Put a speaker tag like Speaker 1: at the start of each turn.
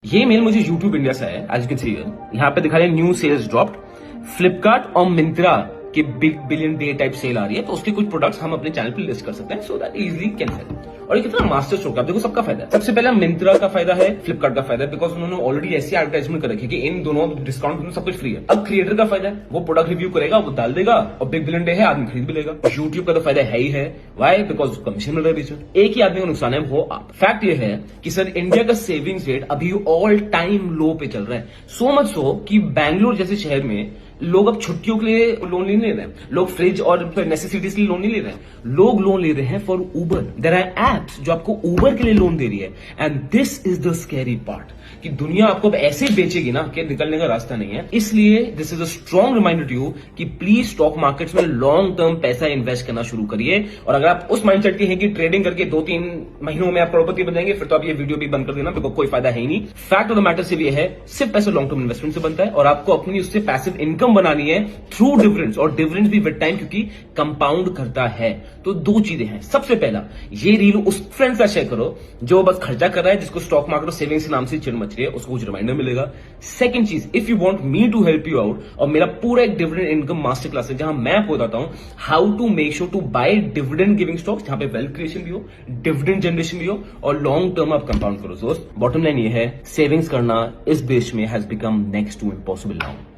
Speaker 1: ये मेल मुझे YouTube India से है, एज यू कैन सी यहाँ पे दिखा रहे हैं न्यू सेल्स ड्रॉप्ड। फ्लिपकार्ट और मिंत्रा की big billion day type sale आ रही है, तो उसके कुछ प्रोडक्ट्स हम अपने चैनल पे लिस्ट कर सकते हैं so that easily can sell. और ये कितना मास्टर स्ट्रोक है, देखो सबका फायदा है। सबसे पहला मिंत्रा का फायदा है, फ्लिपकार्ट का फायदा है, बिकॉज उन्होंने ऑलरेडी ऐसी एडवर्टाइजमेंट कर रखी है कि इन दोनों डिस्काउंट में सब कुछ फ्री है। अब क्रिएटर का फायदा है, वो प्रोडक्ट रिव्यू करेगा, वो डाल देगा और बिग बिलियन डे है, आदमी खरीद भी लेगा। यूट्यूब का तो फायदा है ही है, वाई? बिकॉज कमीशन मिल रहा है बीच में। एक ही आदमी का नुकसान है, वो आप। फैक्ट ये है कि सर इंडिया का सेविंग्स रेट अभी ऑल टाइम लो पे चल रहा है। सो मच सो कि बैंगलोर जैसे शहर में लोग अब छुट्टियों के लिए लोन नहीं ले रहे हैं, लोग फ्रिज और नेसेसिटीज के लिए लोन नहीं ले रहे हैं, लोग लोन ले रहे हैं for Uber. There are apps जो आपको उबर के लिए लोन दे रही है, and this is the scary part कि दुनिया आपको अब ऐसे बेचेगी ना कि निकलने का रास्ता नहीं है। इसलिए this is a strong reminder to you कि प्लीज स्टॉक मार्केट्स में लॉन्ग टर्म पैसा इन्वेस्ट करना शुरू करिए। और अगर आप उस माइंडसेट के हैं कि ट्रेडिंग करके 2-3 महीनों में आप करोड़पति बन जाएंगे, फिर तो आप ये वीडियो भी बंद कर देना, बिकॉज कोई फायदा है ही नहीं। फैक्ट ऑफ द मैटर सिर्फ ये है, सिर्फ पैसा लॉन्ग टर्म इन्वेस्टमेंट से बनता है और आपको अपनी उससे पैसिव इनकम बनानी है थ्रू डिविडेंड्स, और डिविडेंड्स भी विद टाइम क्योंकि कंपाउंड करता है। तो दो चीजें हैं। सबसे पहला, ये रील उस फ्रेंड से शेयर करो जो बस खर्चा कर रहा है, जिसको स्टॉक मार्केट और सेविंग्स के नाम से चिड़ मच रही है, उसको कुछ रिमाइंडर मिलेगा। सेकंड चीज, if you want me to help you out, और मेरा पूरा एक डिविडेंड इनकम मास्टर क्लास है जहां मैं आपको बताता हूं how to make sure to buy dividend giving stocks, जहां पे वेल्थ क्रिएशन भी हो, डिविडेंड जनरेशन भी हो और लॉन्ग टर्म आप कंपाउंड करो। दोस्त, बॉटम लाइन ये है, सेविंग्स करना इस देश में has become next to impossible now.